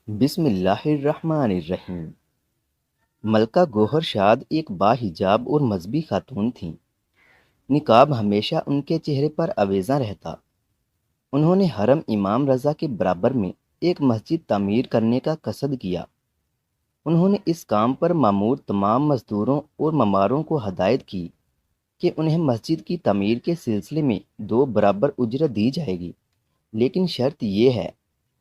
بسم اللہ الرحمن الرحیم۔ ملکہ گوہر شاد ایک باحجاب اور مذہبی خاتون تھیں۔ نقاب ہمیشہ ان کے چہرے پر آویزاں رہتا۔ انہوں نے حرم امام رضا کے برابر میں ایک مسجد تعمیر کرنے کا قصد کیا۔ انہوں نے اس کام پر مامور تمام مزدوروں اور مماروں کو ہدایت کی کہ انہیں مسجد کی تعمیر کے سلسلے میں 2 برابر اجرت دی جائے گی، لیکن شرط یہ ہے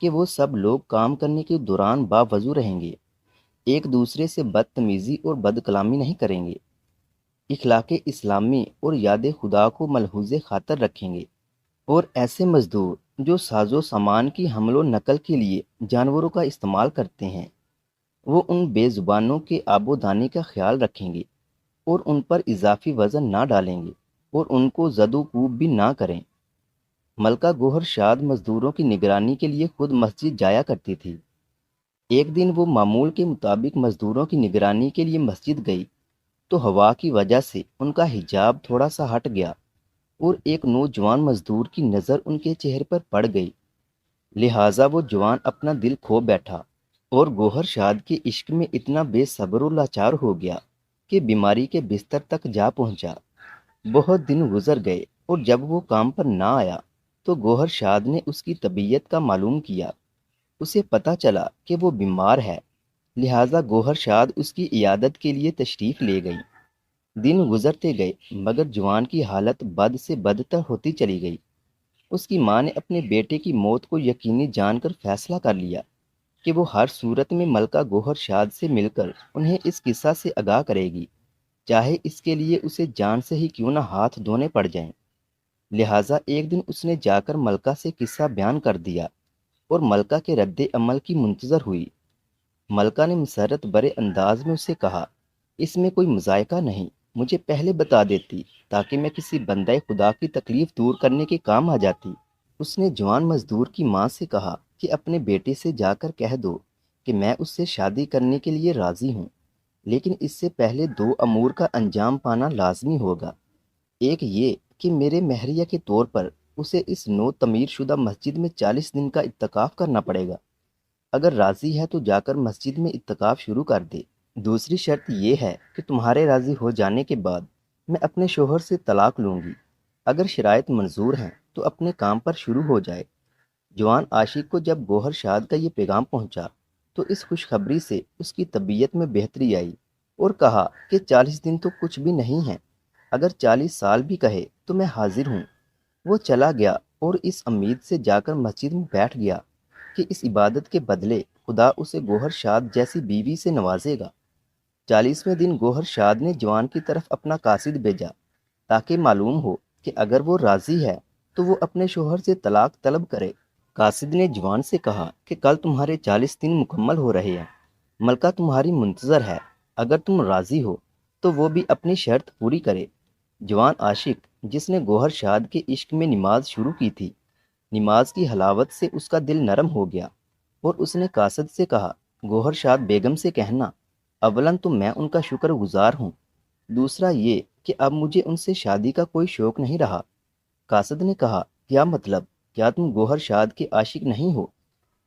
کہ وہ سب لوگ کام کرنے کے دوران باوضو رہیں گے، ایک دوسرے سے بدتمیزی اور بد کلامی نہیں کریں گے، اخلاق اسلامی اور یاد خدا کو ملحوظ خاطر رکھیں گے، اور ایسے مزدور جو ساز و سامان کی حمل و نقل کے لیے جانوروں کا استعمال کرتے ہیں، وہ ان بے زبانوں کے آب و دانے کا خیال رکھیں گے اور ان پر اضافی وزن نہ ڈالیں گے اور ان کو زد و کوب بھی نہ کریں۔ ملکہ گوہر شاد مزدوروں کی نگرانی کے لیے خود مسجد جایا کرتی تھی۔ ایک دن وہ معمول کے مطابق مزدوروں کی نگرانی کے لیے مسجد گئی تو ہوا کی وجہ سے ان کا حجاب تھوڑا سا ہٹ گیا اور ایک نوجوان مزدور کی نظر ان کے چہرے پر پڑ گئی، لہٰذا وہ جوان اپنا دل کھو بیٹھا اور گوہر شاد کے عشق میں اتنا بے صبر و لاچار ہو گیا کہ بیماری کے بستر تک جا پہنچا۔ بہت دن گزر گئے اور جب وہ کام پر نہ آیا تو گوہر شاد نے اس کی طبیعت کا معلوم کیا۔ اسے پتہ چلا کہ وہ بیمار ہے، لہٰذا گوہر شاد اس کی عیادت کے لیے تشریف لے گئی۔ دن گزرتے گئے مگر جوان کی حالت بد سے بدتر ہوتی چلی گئی۔ اس کی ماں نے اپنے بیٹے کی موت کو یقینی جان کر فیصلہ کر لیا کہ وہ ہر صورت میں ملکہ گوہر شاد سے مل کر انہیں اس قصہ سے آگاہ کرے گی، چاہے اس کے لیے اسے جان سے ہی کیوں نہ ہاتھ دھونے پڑ جائیں۔ لہٰذا ایک دن اس نے جا کر ملکہ سے قصہ بیان کر دیا اور ملکہ کے رد عمل کی منتظر ہوئی۔ ملکہ نے مسرت برے انداز میں اسے کہا، اس میں کوئی مذائقہ نہیں، مجھے پہلے بتا دیتی تاکہ میں کسی بندہ خدا کی تکلیف دور کرنے کے کام آ جاتی۔ اس نے جوان مزدور کی ماں سے کہا کہ اپنے بیٹے سے جا کر کہہ دو کہ میں اس سے شادی کرنے کے لیے راضی ہوں، لیکن اس سے پہلے 2 امور کا انجام پانا لازمی ہوگا۔ ایک یہ کہ میرے مہریہ کے طور پر اسے اس نو تعمیر شدہ مسجد میں 40 دن کا اعتکاف کرنا پڑے گا۔ اگر راضی ہے تو جا کر مسجد میں اعتکاف شروع کر دے۔ دوسری شرط یہ ہے کہ تمہارے راضی ہو جانے کے بعد میں اپنے شوہر سے طلاق لوں گی۔ اگر شرائط منظور ہیں تو اپنے کام پر شروع ہو جائے۔ جوان عاشق کو جب گوہر شاد کا یہ پیغام پہنچا تو اس خوشخبری سے اس کی طبیعت میں بہتری آئی اور کہا کہ 40 دن تو کچھ بھی نہیں ہیں، اگر 40 سال بھی کہے تو میں حاضر ہوں۔ وہ چلا گیا اور اس امید سے جا کر مسجد میں بیٹھ گیا کہ اس عبادت کے بدلے خدا اسے گوہر شاد جیسی بیوی سے نوازے گا۔ 40ویں دن گوہر شاد نے جوان کی طرف اپنا قاصد بھیجا تاکہ معلوم ہو کہ اگر وہ راضی ہے تو وہ اپنے شوہر سے طلاق طلب کرے۔ قاصد نے جوان سے کہا کہ کل تمہارے 40 دن مکمل ہو رہے ہیں، ملکہ تمہاری منتظر ہے، اگر تم راضی ہو تو وہ بھی اپنی شرط پوری کرے۔ جوان عاشق جس نے گوہر شاد کے عشق میں نماز شروع کی تھی، نماز کی حلاوت سے اس کا دل نرم ہو گیا اور اس نے قاصد سے کہا، گوہر شاد بیگم سے کہنا، اولاً تو میں ان کا شکر گزار ہوں، دوسرا یہ کہ اب مجھے ان سے شادی کا کوئی شوق نہیں رہا۔ قاصد نے کہا، کیا مطلب؟ کیا تم گوہر شاد کے عاشق نہیں ہو؟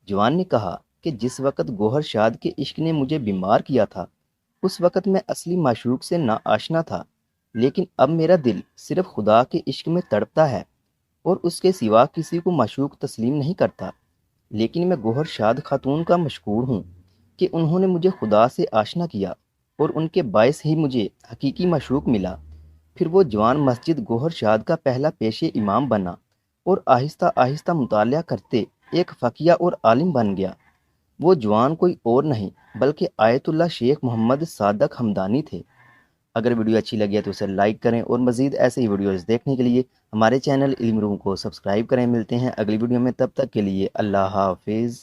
جوان نے کہا کہ جس وقت گوہر شاد کے عشق نے مجھے بیمار کیا تھا اس وقت میں اصلی معشوق سے نا آشنا تھا، لیکن اب میرا دل صرف خدا کے عشق میں تڑپتا ہے اور اس کے سوا کسی کو معشوق تسلیم نہیں کرتا۔ لیکن میں گوہر شاد خاتون کا مشکور ہوں کہ انہوں نے مجھے خدا سے آشنا کیا اور ان کے باعث ہی مجھے حقیقی معشوق ملا۔ پھر وہ جوان مسجد گوہر شاد کا پہلا پیش امام بنا اور آہستہ آہستہ مطالعہ کرتے ایک فقیہ اور عالم بن گیا۔ وہ جوان کوئی اور نہیں بلکہ آیت اللہ شیخ محمد صادق حمدانی تھے۔ اگر ویڈیو اچھی لگی ہے تو اسے لائک کریں اور مزید ایسے ہی ویڈیوز دیکھنے کے لیے ہمارے چینل علم روم کو سبسکرائب کریں۔ ملتے ہیں اگلی ویڈیو میں، تب تک کے لیے اللہ حافظ۔